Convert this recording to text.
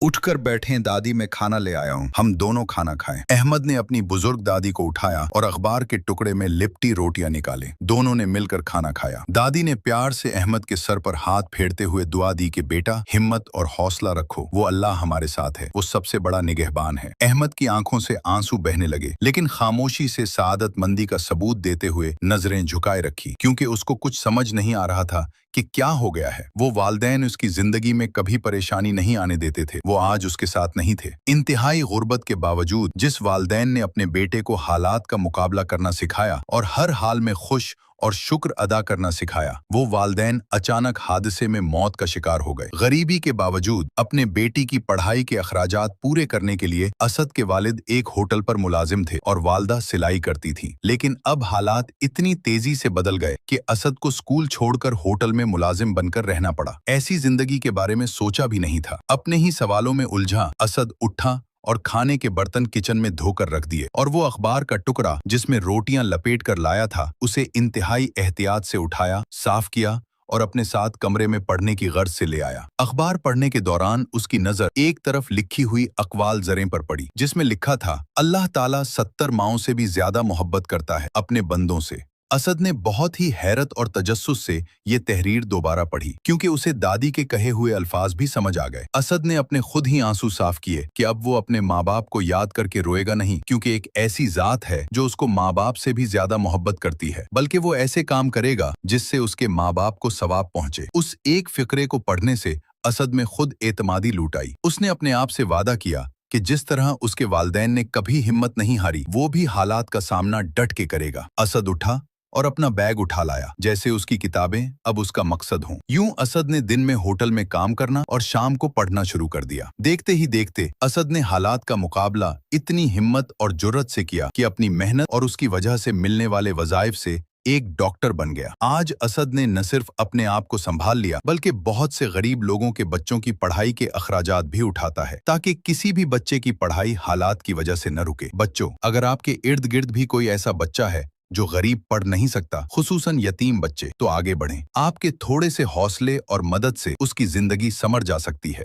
उठकर बैठें दादी, मैं खाना ले आया हूँ, हम दोनों खाना खाएं। अहमद ने अपनी बुजुर्ग दादी को उठाया और अखबार के टुकड़े में लिपटी रोटियां निकाले। दोनों ने मिलकर खाना खाया। दादी ने प्यार से अहमद के सर पर हाथ फेरते हुए दुआ दी कि बेटा हिम्मत और हौसला रखो, वो अल्लाह हमारे साथ है, वो सबसे बड़ा निगहबान है। अहमद की आंखों से आंसू बहने लगे, लेकिन खामोशी से सआदतमंदी का सबूत देते हुए नजरें झुकाए रखी, क्योंकि उसको कुछ समझ नहीं आ रहा था कि क्या हो गया है। वो वालदैन उसकी जिंदगी में कभी परेशानी नहीं आने देते थे, वो आज उसके साथ नहीं थे। इंतहाई गुर्बत के बावजूद जिस वालदैन ने अपने बेटे को हालात का मुकाबला करना सिखाया और हर हाल में खुश और शुक्र अदा करना सिखाया, वो वालदैन अचानक हादसे में मौत का शिकार हो गए। गरीबी के बावजूद अपने बेटी की पढ़ाई के अखराजात पूरे करने के लिए असद के वालिद एक होटल पर मुलाजिम थे और वालदा सिलाई करती थी। लेकिन अब हालात इतनी तेजी से बदल गए कि असद को स्कूल छोड़कर होटल में मुलाजिम बनकर रहना पड़ा। ऐसी जिंदगी के बारे में सोचा भी नहीं था। अपने ही सवालों में उलझा असद उठा और खाने के बर्तन किचन में धोकर रख दिए, और वो अखबार का टुकड़ा जिसमें रोटियां लपेट कर लाया था उसे इंतहाई एहतियात से उठाया, साफ किया और अपने साथ कमरे में पढ़ने की गर्ज से ले आया। अखबार पढ़ने के दौरान उसकी नजर एक तरफ लिखी हुई अकवाल ज़रें पर पड़ी, जिसमें लिखा था, अल्लाह ताला 70 माओं से भी ज्यादा मोहब्बत करता है अपने बंदों से। असद ने बहुत ही हैरत और तजस्सुस से ये तहरीर दोबारा पढ़ी, क्योंकि उसे दादी के कहे हुए अल्फाज भी समझ आ गए। असद ने अपने खुद ही आंसू साफ किए कि अब वो अपने माँ बाप को याद करके रोएगा नहीं, क्योंकि एक ऐसी जात है जो उसको माँ बाप से भी ज्यादा मोहब्बत करती है, बल्कि वो ऐसे काम करेगा जिससे उसके माँ बाप को सवाब पहुंचे। उस एक फिक्रे को पढ़ने से असद में खुद एतमादी लूट आई। उसने अपने आप से वादा किया कि जिस तरह उसके वालदैन ने कभी हिम्मत नहीं हारी, वो भी हालात का सामना डट के करेगा। असद उठा और अपना बैग उठा लाया, जैसे उसकी किताबें अब उसका मकसद हों। यूं असद ने दिन में होटल में काम करना और शाम को पढ़ना शुरू कर दिया। देखते ही देखते असद ने हालात का मुकाबला इतनी हिम्मत और जुर्रत से किया कि अपनी मेहनत और उसकी वजह से मिलने वाले वज़ाइफ से एक डॉक्टर बन गया। आज असद ने न सिर्फ अपने आप को संभाल लिया, बल्कि बहुत से गरीब लोगों के बच्चों की पढ़ाई के अखराजात भी उठाता है, ताकि किसी भी बच्चे की पढ़ाई हालात की वजह से न रुके। बच्चों, अगर आपके इर्द गिर्द भी कोई ऐसा बच्चा है जो गरीब पढ़ नहीं सकता, खुसूसन यतीम बच्चे, तो आगे बढ़ें। आपके थोड़े से हौसले और मदद से उसकी जिंदगी संवर जा सकती है।